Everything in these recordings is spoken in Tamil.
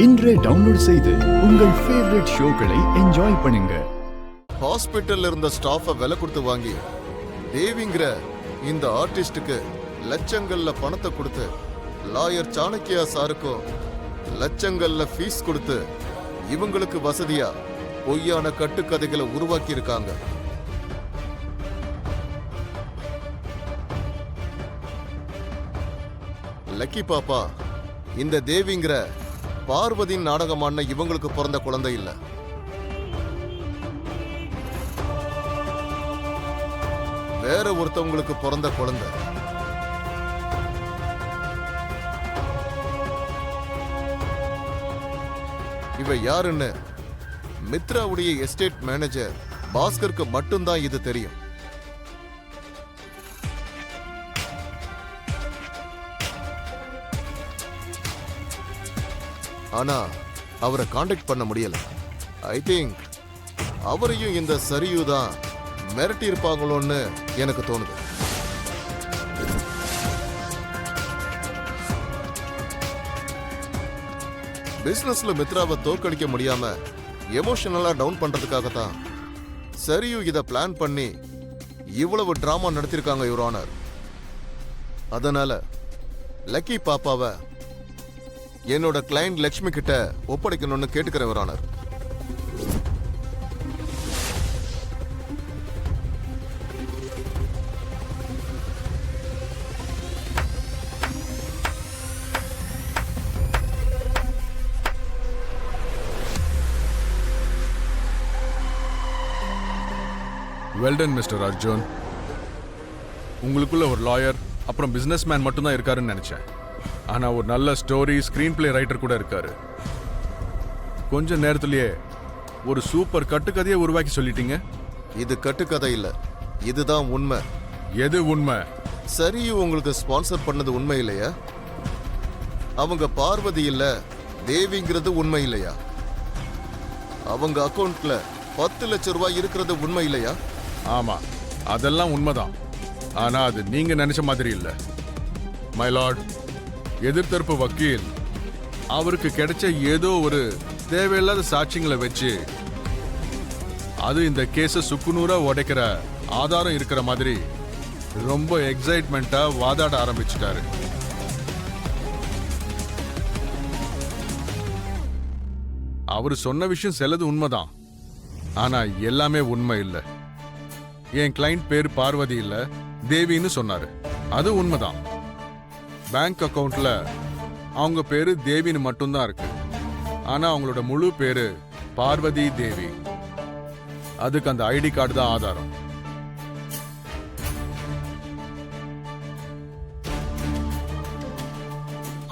இன்றே டவுன்லோட் செய்து உங்கள் ஃபேவரட் ஷோக்களை என்ஜாய் பண்ணுங்க. ஹாஸ்பிட்டல்ல இருந்த ஸ்டாஃபை விலை கொடுத்து வாங்கி தேவிங்கிற இந்த ஆர்டிஸ்டுக்கு லட்சங்கள்ல பணத்தை கொடுத்து லாயர் சாணக்கியா சாருக்கும் லட்சங்கள்ல ஃபீஸ் கொடுத்து இவங்களுக்கு வசதியா பொய்யான கட்டுக்கதைகளை உருவாக்கி இருக்காங்க. லக்கி பாப்பா இந்த தேவிங்கிற பார்வதியின் நாடகமான இவங்களுக்கு பிறந்த குழந்தை இல்ல. வேற ஒருத்தவங்களுக்கு பிறந்த குழந்தை. இவ யாருன்னு மித்ராவுடைய எஸ்டேட் மேனேஜர் பாஸ்கருக்கு மட்டும்தான் இது தெரியும். ஆனா அவரை காண்டாக்ட் பண்ண முடியல. ஐ திங்க் அவரையும் இந்த சரியூ தான் மிரட்டி இருப்பாங்களோன்னு எனக்கு தோணுது. பிசினஸ்ல மித்ராவை தோற்கடிக்க முடியாம எமோஷனலா டவுன் பண்றதுக்காகத்தான் சரியூ இத பிளான் பண்ணி இவ்வளவு டிராமா நடத்திருக்காங்க யுவர் ஆனர். அதனால லக்கி பாப்பாவை என்னோட கிளையண்ட் லட்சுமி கிட்ட ஒப்படைக்கணும்னு கேட்டுக்கிறேன் your honour. Well done mister Arjun. உங்களுக்குள்ள ஒரு லாயர் அப்புறம் பிசினஸ் மேன் மட்டும்தான் இருக்காருன்னு நினைச்சேன். ஆனா ஒரு நல்ல ஸ்டோரி ஸ்கிரீன் பிளே ரைட்டர் கூட இருக்காரு. கொஞ்ச நேரத்திலேயே ஒரு சூப்பர் கட்டுக்கதையை உருவாக்கி சொல்லிட்டீங்க. இது கட்டுக்கதை இல்ல, இதுதான் உண்மை. எது உண்மை? சரியூ உங்களுக்கு ஸ்பான்சர் பண்ணது உண்மை இல்லையா? அவங்க பார்வதி இல்ல தேவிங்கிறது உண்மை இல்லையா? அவங்க அக்கௌண்ட்ல 10 லட்சம் ரூபாய் இருக்கிறது உண்மை இல்லையா? ஆமா, அதெல்லாம் உண்மைதான். ஆனா அது நீங்க நினைச்ச மாதிரி இல்ல. மை லார்ட், எதிர்த்தரப்பு வக்கீல் அவருக்கு கிடைச்ச ஏதோ ஒரு தேவையில்லாத சாட்சியங்களை வச்சு அது இந்த கேஸை சுக்குநூறா உடைக்கிற ஆதாரம் இருக்கிற மாதிரி ரொம்ப எக்ஸைட்மெண்டா வாதாட ஆரம்பிச்சுட்டாரு. அவர் சொன்ன விஷயம் சிலது உண்மைதான், ஆனா எல்லாமே உண்மை இல்லை. என் கிளைண்ட் பேர் பார்வதி இல்ல தேவின்னு சொன்னாரு. அது உண்மைதான். பேங்க் அக்கவுண்ட்ல அவங்க பேரு தேவின்னு மட்டும்தான் இருக்கு. ஆனா அவங்களோட முழு பேரு பார்வதி தேவி. அதுக்கு அந்த ஐடி கார்டு தான் ஆதாரம்.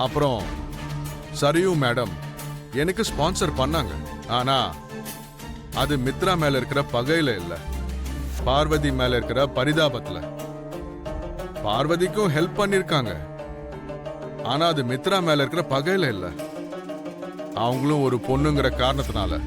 அப்புறம் சரியூ மேடம் எனக்கு ஸ்பான்சர் பண்ணாங்க. ஆனா அது மித்ரா மேல இருக்கிற பகையில இல்ல, பார்வதி மேல இருக்கிற பரிதாபத்துல. பார்வதிக்கும் ஹெல்ப் பண்ணிருக்காங்க, ஆனா அது மித்ரா மேல இருக்கிற பகையில இல்ல. அவங்களும் ஒரு பொண்ணுங்கிற காரணத்தினால.